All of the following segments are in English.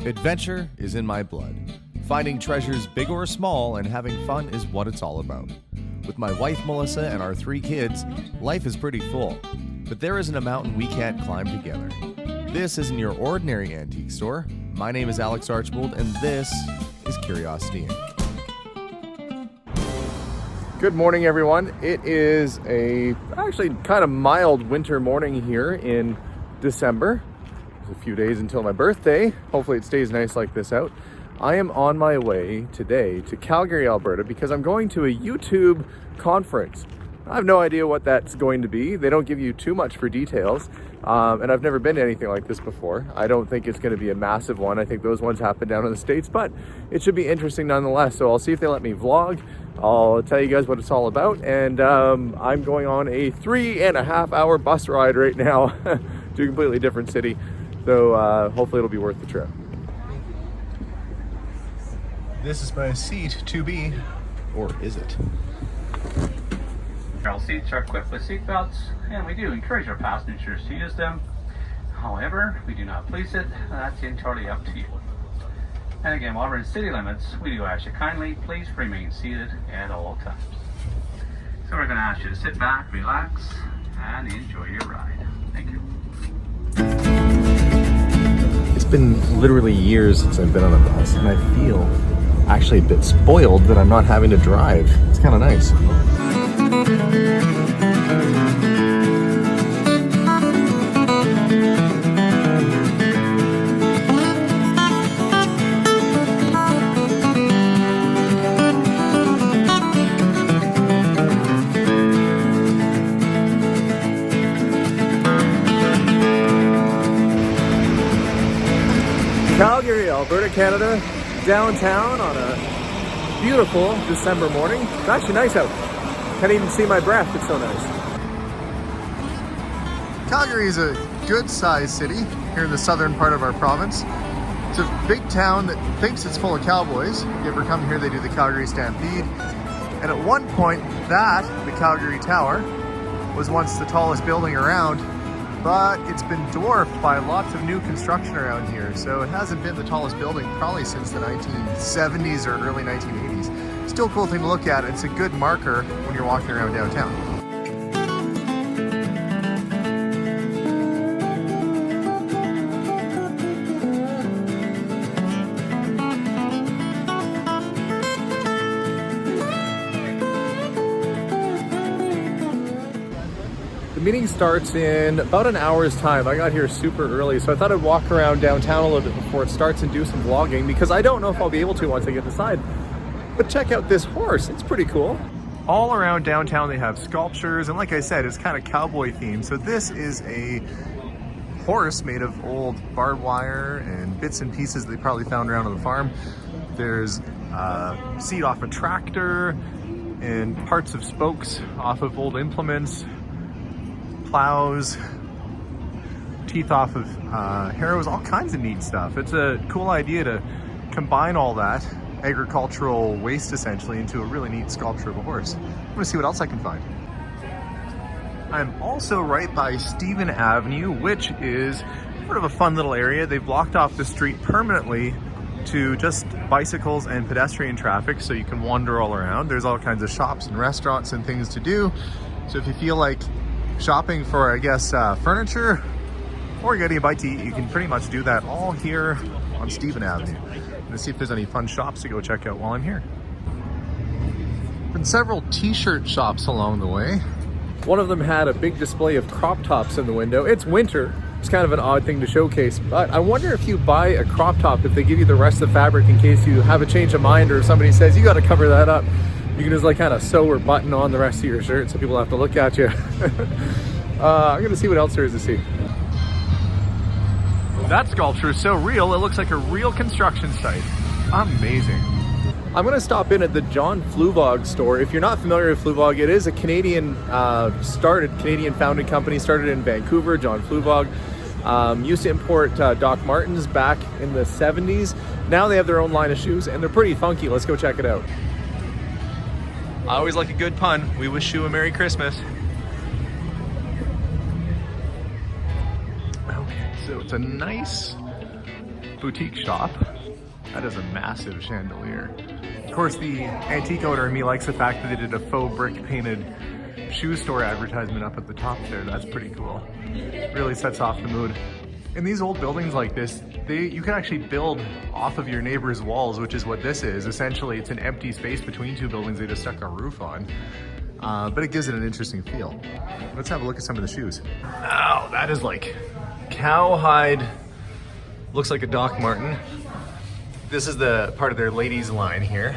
Adventure is in my blood. Finding treasures big or small and having fun is what it's all about. With my wife Melissa and our 3 kids, life is pretty full. But there isn't a mountain we can't climb together. This isn't your ordinary antique store. My name is Alex Archbold and this is Curiosity Inc. Good morning everyone. It is a actually kind of mild winter morning here in December. There's a few days until my birthday. Hopefully it stays nice like this out. I am on my way today to Calgary, Alberta because I'm going to a YouTube conference. I have no idea what that's going to be. They don't give you too much for details. And I've never been to anything like this before. I don't think it's going to be a massive one. I think those ones happen down in the States, but it should be interesting nonetheless. So I'll see if they let me vlog. I'll tell you guys what it's all about. And I'm going on a 3.5-hour bus ride right now to a completely different city. So hopefully it'll be worth the trip. This is my seat to be, or is it? Our seats are equipped with seat belts, and we do encourage our passengers to use them. However, we do not police it. That's entirely up to you. And again, while we're in city limits, we do ask you kindly, please remain seated at all times. So we're going to ask you to sit back, relax, and enjoy your ride. Thank you. It's been literally years since I've been on a bus, and I feel actually a bit spoiled that I'm not having to drive. It's kind of nice. Calgary, Alberta, Canada, downtown on a beautiful December morning. It's actually nice out. Can't even see my breath, it's so nice. Calgary is a good sized city here in the southern part of our province. It's a big town that thinks it's full of cowboys. If you ever come here, they do the Calgary Stampede. And at one point, the Calgary Tower, was once the tallest building around, but it's been dwarfed by lots of new construction around here. So it hasn't been the tallest building probably since the 1970s or early 1980s. Still a cool thing to look at. It's a good marker when you're walking around downtown. The meeting starts in about an hour's time. I got here super early, so I thought I'd walk around downtown a little bit before it starts and do some vlogging because I don't know if I'll be able to once I get inside. But check out this horse, it's pretty cool. All around downtown they have sculptures, and like I said, it's kind of cowboy themed. So this is a horse made of old barbed wire and bits and pieces they probably found around on the farm. There's a seat off a tractor and parts of spokes off of old implements. Plows, teeth off of harrows, all kinds of neat stuff. It's a cool idea to combine all that agricultural waste essentially into a really neat sculpture of a horse. I'm gonna see what else I can find. I'm also right by Stephen Avenue, which is sort of a fun little area. They've blocked off the street permanently to just bicycles and pedestrian traffic so you can wander all around. There's all kinds of shops and restaurants and things to do. So if you feel like shopping for, I guess, furniture or getting a bite to eat, you can pretty much do that all here on Stephen Avenue. I'm gonna see if there's any fun shops to go check out while I'm here. Been several t-shirt shops along the way. One of them had a big display of crop tops in the window. It's winter. It's kind of an odd thing to showcase, but I wonder if you buy a crop top, if they give you the rest of the fabric in case you have a change of mind or if somebody says you got to cover that up. You can just like kind of sew or button on the rest of your shirt so people have to look at you. I'm gonna see what else there is to see. That sculpture is so real, it looks like a real construction site. Amazing. I'm gonna stop in at the John Fluvog store. If you're not familiar with Fluvog, it is a Canadian founded company, started in Vancouver, John Fluvog. Used to import Doc Martens back in the 70s. Now they have their own line of shoes and they're pretty funky. Let's go check it out. I always like a good pun. We wish you a Merry Christmas. Okay, so it's a nice boutique shop. That is a massive chandelier. Of course, the antique owner in me likes the fact that they did a faux brick painted shoe store advertisement up at the top there. That's pretty cool. Really sets off the mood. In these old buildings like this, you can actually build off of your neighbor's walls, which is what this is. Essentially, it's an empty space between two buildings they just stuck a roof on. But it gives it an interesting feel. Let's have a look at some of the shoes. Oh, that is like cowhide. Looks like a Doc Marten. This is the part of their ladies line here.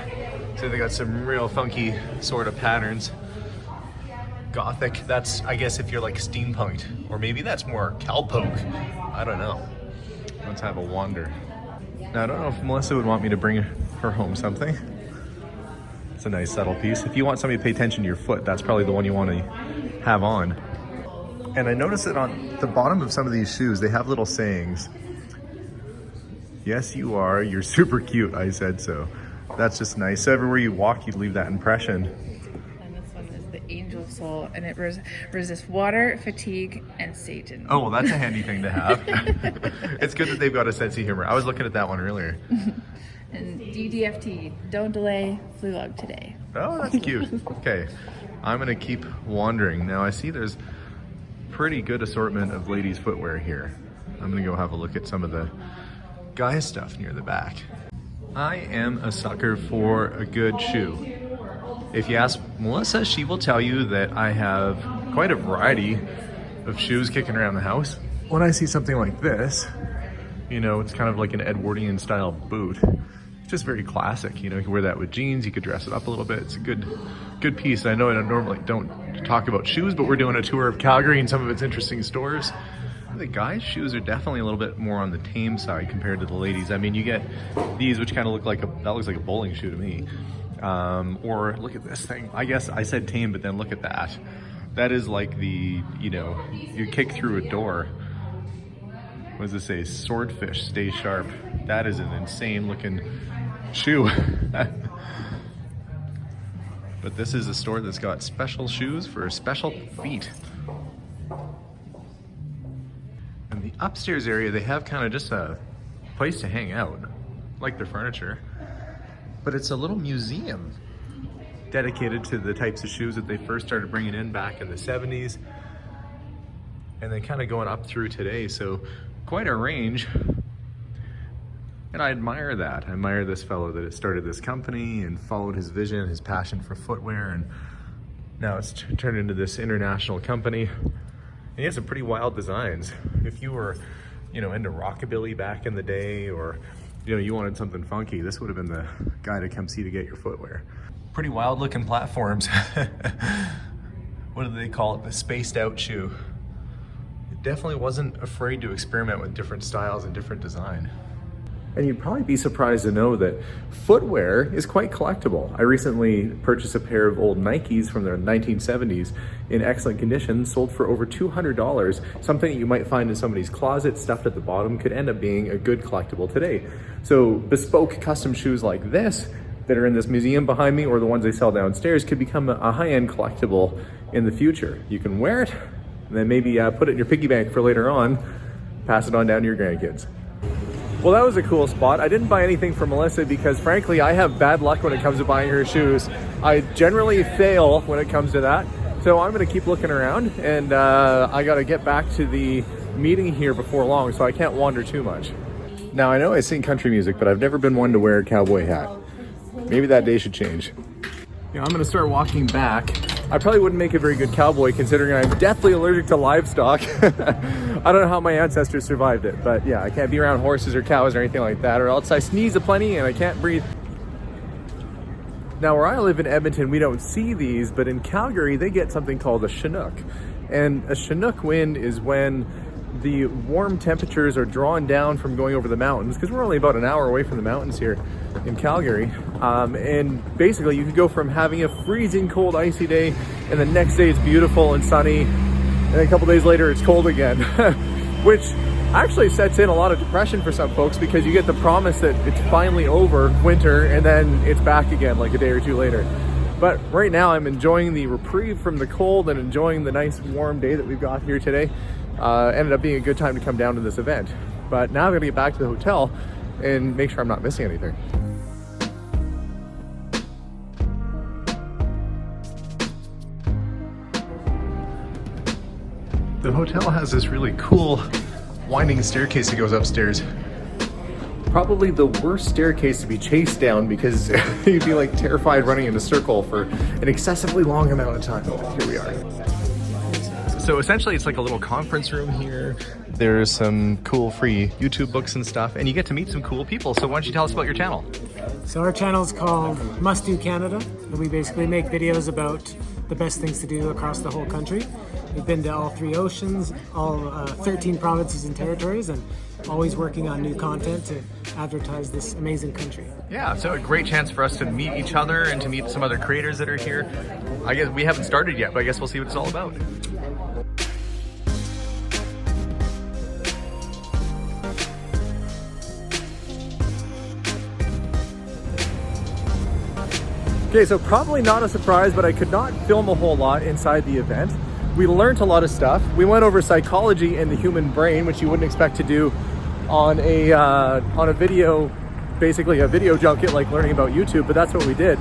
So they got some real funky sort of patterns. Gothic, that's, I guess, if you're like steampunked, or maybe that's more cowpoke. I don't know. Let's have a wander. Now, I don't know if Melissa would want me to bring her home something. It's a nice subtle piece. If you want somebody to pay attention to your foot, that's probably the one you want to have on. And I noticed that on the bottom of some of these shoes, they have little sayings. Yes, you are. You're super cute. I said so. That's just nice. So everywhere you walk, you leave that impression. Angel soul, and it resists water, fatigue, and Satan. Oh, well, that's a handy thing to have. It's good that they've got a sense of humor. I was looking at that one earlier. And DDFT, don't delay, flu log today. Oh, that's cute. Okay, I'm gonna keep wandering. Now I see there's pretty good assortment of ladies' footwear here. I'm gonna go have a look at some of the guy stuff near the back. I am a sucker for a good shoe. If you ask Melissa, she will tell you that I have quite a variety of shoes kicking around the house. When I see something like this, you know, it's kind of like an Edwardian style boot. It's just very classic, you know, you can wear that with jeans, you could dress it up a little bit. It's a good piece. I know I normally don't talk about shoes, but we're doing a tour of Calgary and some of its interesting stores. The guys' shoes are definitely a little bit more on the tame side compared to the ladies. I mean, you get these, which kind of look like that looks like a bowling shoe to me. Or look at this thing. I guess I said tame, but then look at that. That is like the, you know, you kick through a door. What does it say? Swordfish, stay sharp. That is an insane looking shoe. But this is a store that's got special shoes for special feet. In the upstairs area, they have kind of just a place to hang out, like their furniture. But it's a little museum dedicated to the types of shoes that they first started bringing in back in the 70s. And then kind of going up through today. So quite a range. And I admire that. I admire this fellow that started this company and followed his vision, his passion for footwear. And now it's turned into this international company. And he has some pretty wild designs. If you were, you know, into rockabilly back in the day, or you know, you wanted something funky, this would have been the guy to come see to get your footwear. Pretty wild looking platforms. What do they call it? The spaced out shoe. It definitely wasn't afraid to experiment with different styles and different design. And you'd probably be surprised to know that footwear is quite collectible. I recently purchased a pair of old Nikes from the 1970s in excellent condition, sold for over $200. Something that you might find in somebody's closet stuffed at the bottom could end up being a good collectible today. So bespoke custom shoes like this that are in this museum behind me, or the ones they sell downstairs, could become a high-end collectible in the future. You can wear it, and then maybe put it in your piggy bank for later on, pass it on down to your grandkids. Well, that was a cool spot. I didn't buy anything for Melissa because, frankly, I have bad luck when it comes to buying her shoes. I generally fail when it comes to that. So I'm gonna keep looking around, and I gotta get back to the meeting here before long, so I can't wander too much. Now, I know I sing country music, but I've never been one to wear a cowboy hat. Maybe that day should change. You know, I'm gonna start walking back. I probably wouldn't make a very good cowboy considering I'm deathly allergic to livestock. I don't know how my ancestors survived it, but yeah, I can't be around horses or cows or anything like that, or else I sneeze aplenty and I can't breathe. Now, where I live in Edmonton, we don't see these, but in Calgary, they get something called a Chinook. And a Chinook wind is when the warm temperatures are drawn down from going over the mountains, because we're only about an hour away from the mountains here in Calgary. And basically you could go from having a freezing cold icy day, and the next day it's beautiful and sunny, and a couple days later it's cold again, which actually sets in a lot of depression for some folks, because you get the promise that it's finally over winter and then it's back again like a day or two later. But right now I'm enjoying the reprieve from the cold and enjoying the nice warm day that we've got here today. Ended up being a good time to come down to this event. But now I'm gonna get back to the hotel and make sure I'm not missing anything. The hotel has this really cool winding staircase that goes upstairs. Probably the worst staircase to be chased down because you'd be like terrified running in a circle for an excessively long amount of time. Here we are. So essentially it's like a little conference room here. There's some cool free YouTube books and stuff, and you get to meet some cool people. So why don't you tell us about your channel? So our channel is called Must Do Canada, and we basically make videos about the best things to do across the whole country. We've been to all 3 oceans, all 13 provinces and territories, and always working on new content to advertise this amazing country. Yeah, so a great chance for us to meet each other and to meet some other creators that are here. I guess we haven't started yet, but I guess we'll see what it's all about. Okay, so probably not a surprise, but I could not film a whole lot inside the event. We learned a lot of stuff. We went over psychology and the human brain, which you wouldn't expect to do on a video, basically a video junket like learning about YouTube, but that's what we did.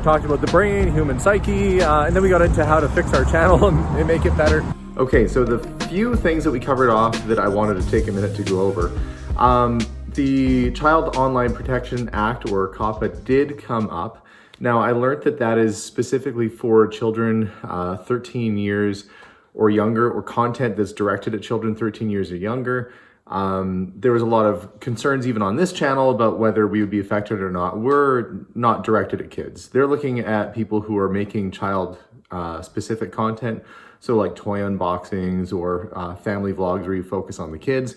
Talked about the brain, human psyche, and then we got into how to fix our channel and make it better. Okay, so the few things that we covered off that I wanted to take a minute to go over. The Child Online Protection Act, or COPPA, did come up. Now, I learned that that is specifically for children 13 years or younger, or content that's directed at children 13 years or younger. There was a lot of concerns even on this channel about whether we would be affected or not. We're not directed at kids. They're looking at people who are making child specific content. So like toy unboxings or family vlogs where you focus on the kids,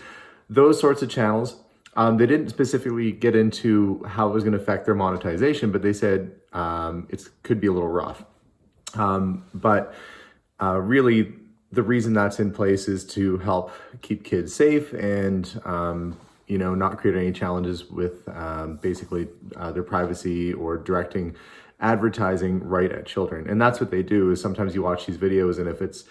those sorts of channels. They didn't specifically get into how it was going to affect their monetization, but they said it could be a little rough. But really, the reason that's in place is to help keep kids safe and, you know, not create any challenges with basically their privacy or directing advertising right at children. And that's what they do. Is sometimes you watch these videos, and if it's,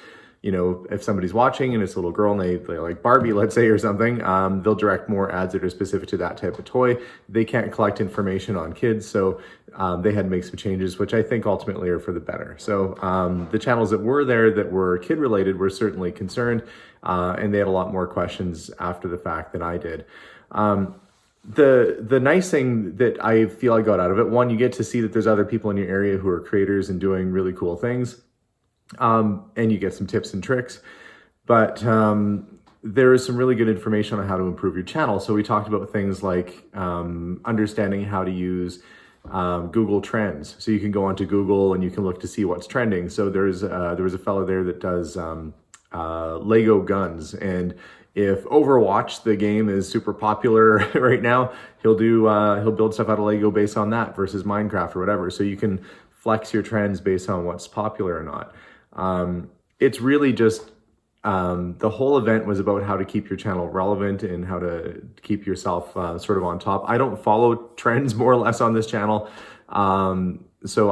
you know, if somebody's watching and it's a little girl and they like Barbie, let's say, or something, they'll direct more ads that are specific to that type of toy. They can't collect information on kids, so they had to make some changes, which I think ultimately are for the better. So the channels that were there that were kid related were certainly concerned, and they had a lot more questions after the fact than I did. The nice thing that I feel I got out of it, one, you get to see that there's other people in your area who are creators and doing really cool things. And you get some tips and tricks, but there is some really good information on how to improve your channel. So we talked about things like understanding how to use Google Trends. So you can go onto Google and you can look to see what's trending. So there was a fellow there that does Lego guns, and if Overwatch, the game, is super popular right now, he'll build stuff out of Lego based on that versus Minecraft or whatever. So you can flex your trends based on what's popular or not. It's really just, the whole event was about how to keep your channel relevant and how to keep yourself sort of on top. I don't follow trends more or less on this channel. So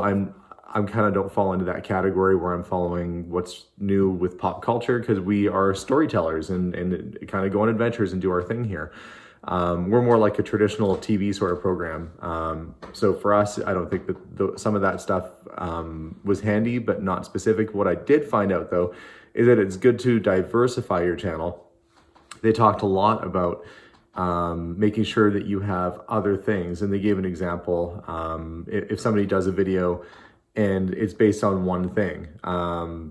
I'm kind of don't fall into that category where I'm following what's new with pop culture, because we are storytellers and kind of go on adventures and do our thing here. We're more like a traditional TV sort of program. So for us, I don't think that some of that stuff was handy, but not specific. What I did find out, though, is that it's good to diversify your channel. They talked a lot about making sure that you have other things. And they gave an example. If somebody does a video and it's based on one thing,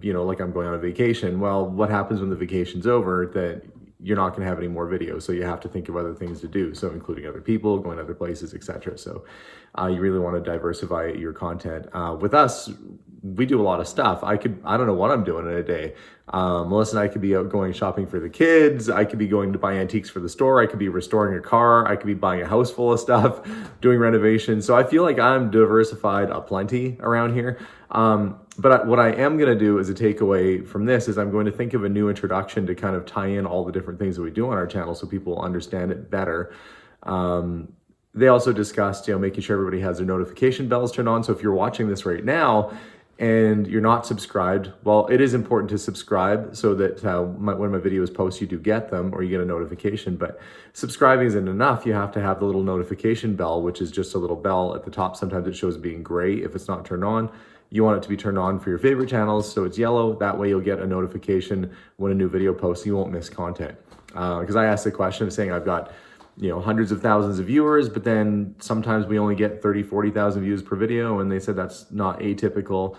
you know, like I'm going on a vacation. Well, what happens when the vacation's over? That you're not going to have any more videos, so you have to think of other things to do, so including other people, going to other places, etc. So you really want to diversify your content. With us, we do a lot of stuff. I don't know what I'm doing in a day. Melissa and I could be out going shopping for the kids. I could be going to buy antiques for the store. I could be restoring a car. I could be buying a house full of stuff, doing renovations. So I feel like I'm diversified aplenty around here. But what I am going to do as a takeaway from this is I'm going to think of a new introduction to kind of tie in all the different things that we do on our channel so people understand it better. They also discussed, you know, making sure everybody has their notification bells turned on. So if you're watching this right now and you're not subscribed, well, it is important to subscribe so that when my videos post, you do get them or you get a notification. But subscribing isn't enough. You have to have the little notification bell, which is just a little bell at the top. Sometimes it shows being gray if it's not turned on. You want it to be turned on for your favorite channels, so it's yellow. That way you'll get a notification when a new video posts. You won't miss content. Because I asked the question of saying I've got hundreds of thousands of viewers, but then sometimes we only get 30, 40,000 views per video, and they said that's not atypical.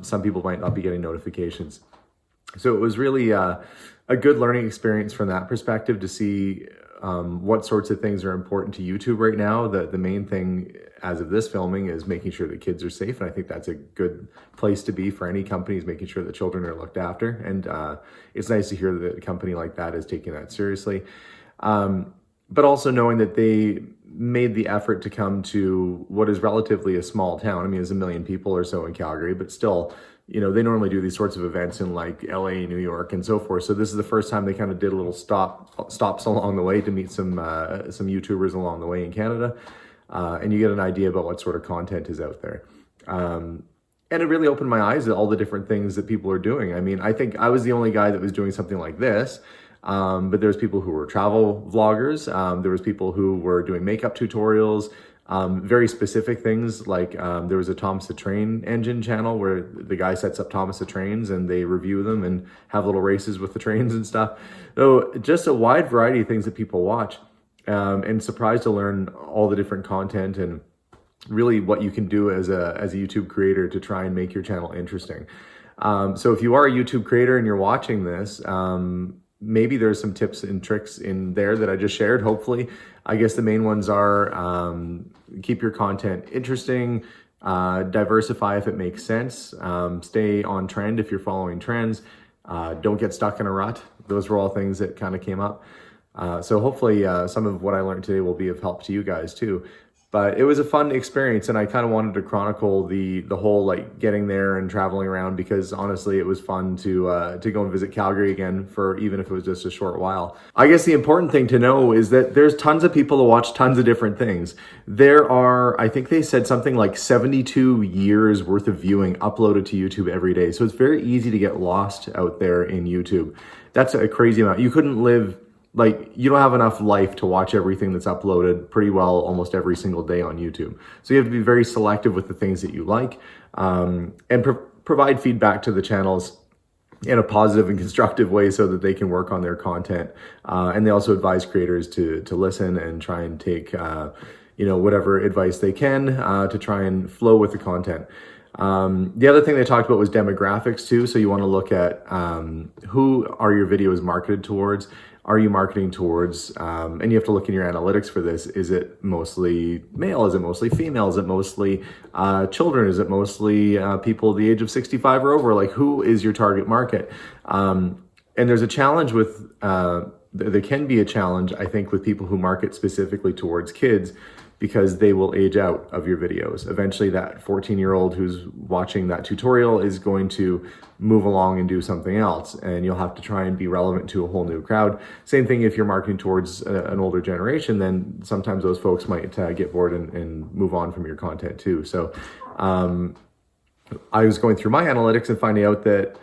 Some people might not be getting notifications. So it was really a good learning experience from that perspective to see what sorts of things are important to YouTube right now. The main thing as of this filming is making sure that kids are safe, and I think that's a good place to be for any company, is making sure that children are looked after. And it's nice to hear that a company like that is taking that seriously. But also knowing that they made the effort to come to what is relatively a small town. I mean, there's 1 million people or so in Calgary, but still, they normally do these sorts of events in like LA, New York, and so forth. So this is the first time they kind of did a little stops along the way to meet some YouTubers along the way in Canada. And you get an idea about what sort of content is out there. And it really opened my eyes to all the different things that people are doing. I mean, I think I was the only guy that was doing something like this. But there's people who were travel vloggers. There was people who were doing makeup tutorials, very specific things. Like there was a Thomas the Train Engine channel where the guy sets up Thomas the Trains and they review them and have little races with the trains and stuff. So just a wide variety of things that people watch, and surprised to learn all the different content and really what you can do as a YouTube creator to try and make your channel interesting. So if you are a YouTube creator and you're watching this, maybe there's some tips and tricks in there that I just shared, hopefully. I guess the main ones are keep your content interesting, diversify if it makes sense, stay on trend if you're following trends, don't get stuck in a rut. Those were all things that kind of came up. So hopefully some of what I learned today will be of help to you guys too. But it was a fun experience, and I kind of wanted to chronicle the whole like getting there and traveling around, because honestly it was fun to go and visit Calgary again, for even if it was just a short while. I guess the important thing to know is that there's tons of people to watch tons of different things. There are, I think they said something like 72 years worth of viewing uploaded to YouTube every day. So it's very easy to get lost out there in YouTube. That's a crazy amount. You couldn't live, like, you don't have enough life to watch everything that's uploaded pretty well almost every single day on YouTube. So you have to be very selective with the things that you like, and provide feedback to the channels in a positive and constructive way so that they can work on their content. And they also advise creators to listen and try and take, whatever advice they can to try and flow with the content. The other thing they talked about was demographics too. So you want to look at who are your videos marketed towards. Are you marketing towards, and you have to look in your analytics for this, is it mostly male? Is it mostly female? Is it mostly children? Is it mostly people the age of 65 or over? Like, who is your target market? And there's a challenge with, there can be a challenge, I think, with people who market specifically towards kids, because they will age out of your videos. Eventually that 14-year-old who's watching that tutorial is going to move along and do something else, and you'll have to try and be relevant to a whole new crowd. Same thing if you're marketing towards an older generation, then sometimes those folks might get bored and move on from your content too. So I was going through my analytics and finding out that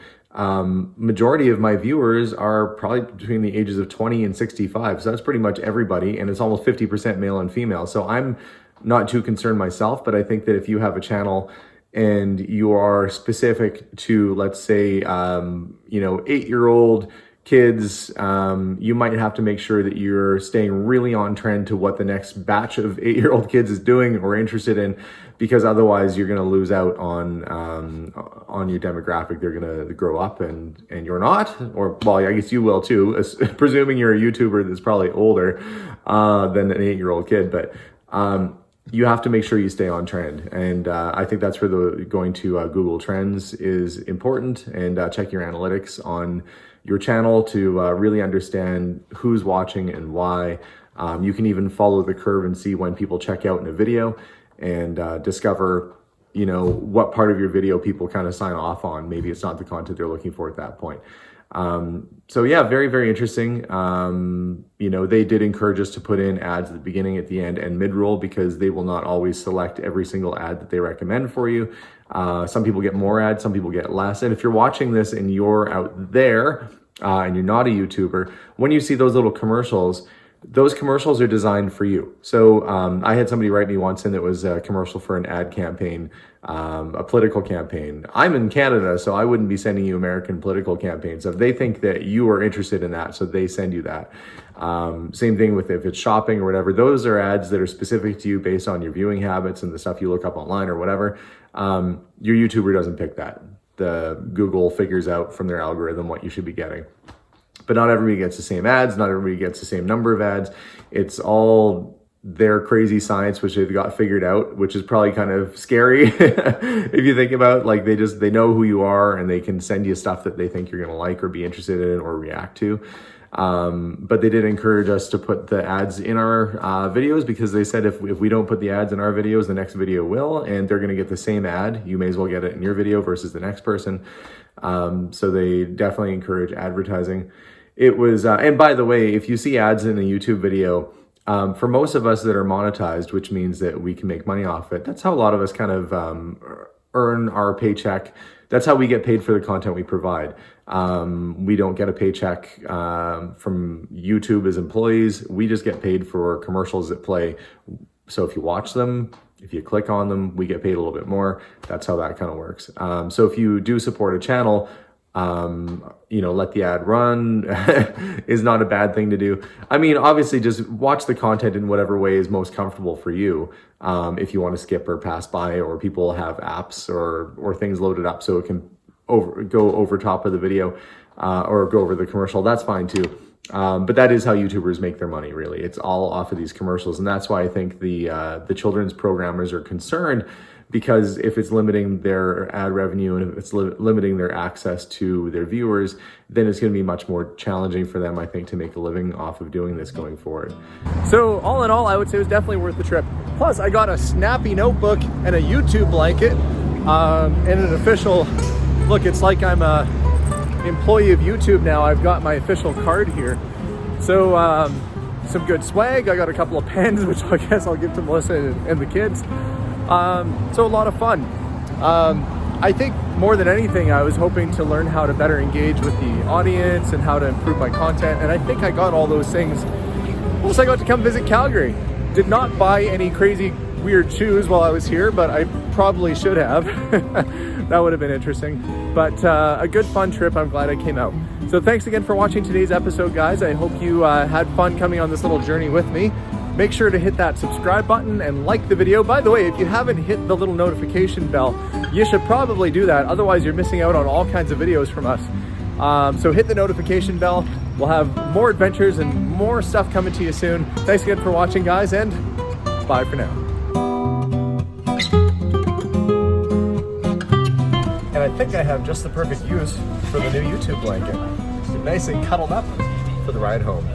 majority of my viewers are probably between the ages of 20 and 65. So that's pretty much everybody. And it's almost 50% male and female. So I'm not too concerned myself, but I think that if you have a channel and you are specific to, let's say, 8-year-old kids, you might have to make sure that you're staying really on trend to what the next batch of 8-year-old kids is doing or interested in, because otherwise you're going to lose out on your demographic. They're going to grow up and you're not, or well, I guess you will too, presuming you're a YouTuber that's probably older than an 8-year-old kid. But you have to make sure you stay on trend. And I think that's where going to Google Trends is important, and check your analytics on your channel to really understand who's watching and why. You can even follow the curve and see when people check out in a video, and discover, what part of your video people kind of sign off on. Maybe it's not the content they're looking for at that point. So yeah, very, very interesting. You know, they did encourage us to put in ads at the beginning, at the end, and mid-roll, because they will not always select every single ad that they recommend for you. Some people get more ads, some people get less. And if you're watching this and you're out there and you're not a YouTuber, when you see those little commercials, those commercials are designed for you. So I had somebody write me once, and it was a commercial for an ad campaign, a political campaign. I'm in Canada, so I wouldn't be sending you American political campaigns. So they think that you are interested in that, so they send you that. Same thing with if it's shopping or whatever. Those are ads that are specific to you based on your viewing habits and the stuff you look up online or whatever. Your YouTuber doesn't pick that. The Google figures out from their algorithm what you should be getting. But not everybody gets the same ads. Not everybody gets the same number of ads. It's all their crazy science, which they've got figured out, which is probably kind of scary if you think about, like, they know who you are, and they can send you stuff that they think you're going to like or be interested in or react to. But they did encourage us to put the ads in our videos, because they said if we don't put the ads in our videos, the next video will, and they're going to get the same ad. You may as well get it in your video versus the next person. So they definitely encourage advertising. It was, and by the way, if you see ads in a YouTube video, for most of us that are monetized, which means that we can make money off it, that's how a lot of us kind of earn our paycheck. That's how we get paid for the content we provide. We don't get a paycheck from YouTube as employees. We just get paid for commercials that play. So if you watch them, if you click on them, we get paid a little bit more. That's how that kind of works. So if you do support a channel, you know, let the ad run is not a bad thing to do. I mean, obviously just watch the content in whatever way is most comfortable for you. If you want to skip or pass by, or people have apps or things loaded up so it can go over top of the video, or go over the commercial, that's fine too. But that is how YouTubers make their money, really. It's all off of these commercials. And that's why I think the children's programmers are concerned, because if it's limiting their ad revenue and if it's limiting their access to their viewers, then it's going to be much more challenging for them, I think, to make a living off of doing this going forward. So all in all, I would say it was definitely worth the trip. Plus, I got a snappy notebook and a YouTube blanket, and an official, look, it's like I'm a employee of YouTube now. I've got my official card here. So some good swag. I got a couple of pens, which I guess I'll give to Melissa and the kids. So a lot of fun. I think more than anything, I was hoping to learn how to better engage with the audience and how to improve my content. And I think I got all those things. Plus, I got to come visit Calgary. Did not buy any crazy weird shoes while I was here, but I probably should have. That would have been interesting. But a good fun trip. I'm glad I came out. So thanks again for watching today's episode, guys. I hope you had fun coming on this little journey with me. Make sure to hit that subscribe button and like the video. By the way, if you haven't hit the little notification bell, you should probably do that. Otherwise, you're missing out on all kinds of videos from us. So hit the notification bell. We'll have more adventures and more stuff coming to you soon. Thanks again for watching, guys, and bye for now. And I think I have just the perfect use for the new YouTube blanket. Nice and cuddled up for the ride home.